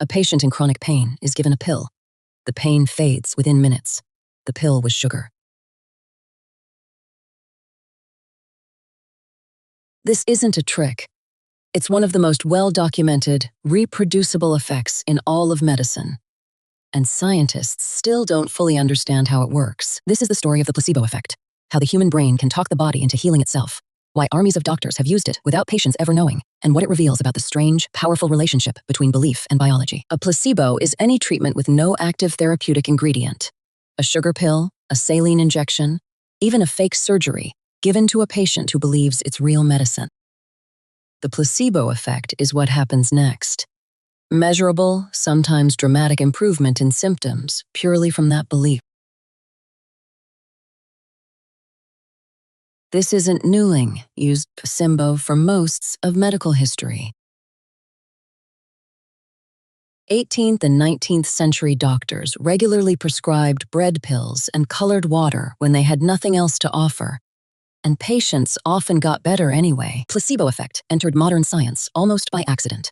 A patient in chronic pain is given a pill. The pain fades within minutes. The pill was sugar. This isn't a trick. It's one of the most well-documented, reproducible effects in all of medicine. And scientists still don't fully understand how it works. This is the story of the placebo effect, how the human brain can talk the body into healing itself, why armies of doctors have used it without patients ever knowing, and what it reveals about the strange, powerful relationship between belief and biology. A placebo is any treatment with no active therapeutic ingredient. A sugar pill, a saline injection, even a fake surgery given to a patient who believes it's real medicine. The placebo effect is what happens next. Measurable, sometimes dramatic improvement in symptoms purely from that belief. This isn't newling, used placebo for most of medical history. 18th and 19th century doctors regularly prescribed bread pills and colored water when they had nothing else to offer, and patients often got better anyway. Placebo effect entered modern science almost by accident.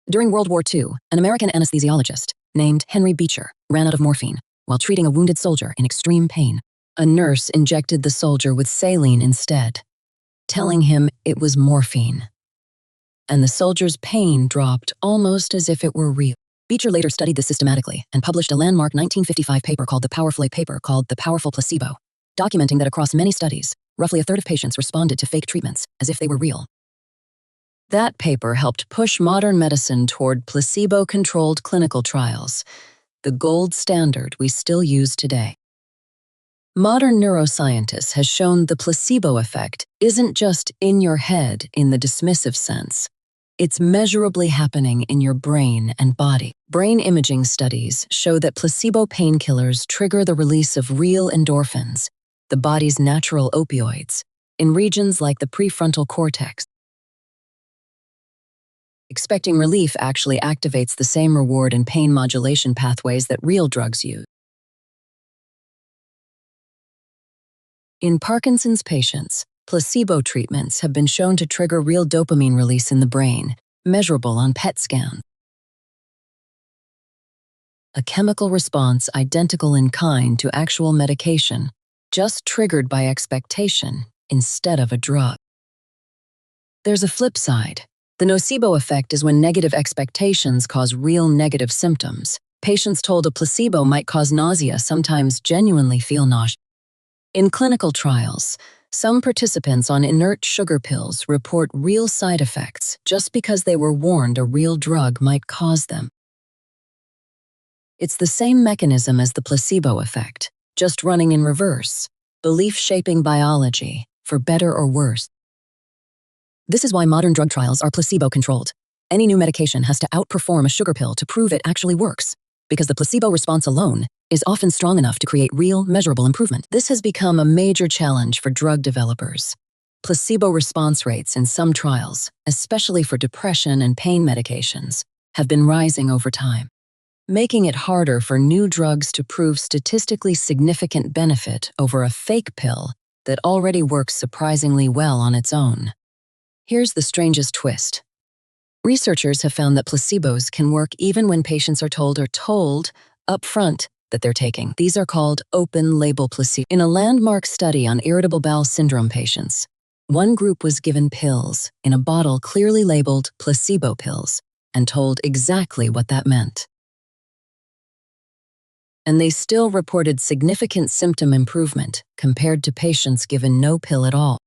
During World War II, an American anesthesiologist named Henry Beecher ran out of morphine while treating a wounded soldier in extreme pain. A nurse injected the soldier with saline instead, telling him it was morphine. And the soldier's pain dropped almost as if it were real. Beecher later studied this systematically and published a landmark 1955 paper called the Powerful Placebo, documenting that across many studies, roughly a third of patients responded to fake treatments as if they were real. That paper helped push modern medicine toward placebo-controlled clinical trials, the gold standard we still use today. Modern neuroscience has shown the placebo effect isn't just in your head in the dismissive sense. It's measurably happening in your brain and body. Brain imaging studies show that placebo painkillers trigger the release of real endorphins, the body's natural opioids, in regions like the prefrontal cortex. Expecting relief actually activates the same reward and pain modulation pathways that real drugs use. In Parkinson's patients, placebo treatments have been shown to trigger real dopamine release in the brain, measurable on PET scans. A chemical response identical in kind to actual medication, just triggered by expectation instead of a drug. There's a flip side. The nocebo effect is when negative expectations cause real negative symptoms. Patients told a placebo might cause nausea sometimes genuinely feel nauseous. In clinical trials, some participants on inert sugar pills report real side effects just because they were warned a real drug might cause them. It's the same mechanism as the placebo effect, just running in reverse, belief-shaping biology, for better or worse. This is why modern drug trials are placebo-controlled. Any new medication has to outperform a sugar pill to prove it actually works, because the placebo response alone is often strong enough to create real, measurable improvement. This has become a major challenge for drug developers. Placebo response rates in some trials, especially for depression and pain medications, have been rising over time, making it harder for new drugs to prove statistically significant benefit over a fake pill that already works surprisingly well on its own. Here's the strangest twist. Researchers have found that placebos can work even when patients are told up front that they're taking. These are called open-label placebos. In a landmark study on irritable bowel syndrome patients, one group was given pills in a bottle clearly labeled placebo pills and told exactly what that meant. And they still reported significant symptom improvement compared to patients given no pill at all.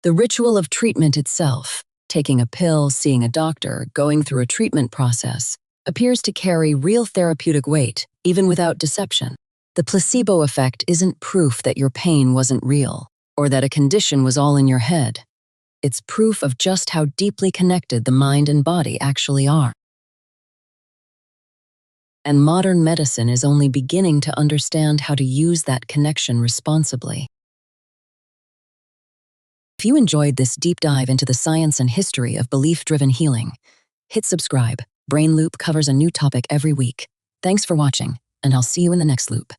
The ritual of treatment itself, taking a pill, seeing a doctor, going through a treatment process, appears to carry real therapeutic weight, even without deception. The placebo effect isn't proof that your pain wasn't real, or that a condition was all in your head. It's proof of just how deeply connected the mind and body actually are. And modern medicine is only beginning to understand how to use that connection responsibly. If you enjoyed this deep dive into the science and history of belief-driven healing, hit subscribe. Brain Loop covers a new topic every week. Thanks for watching, and I'll see you in the next loop.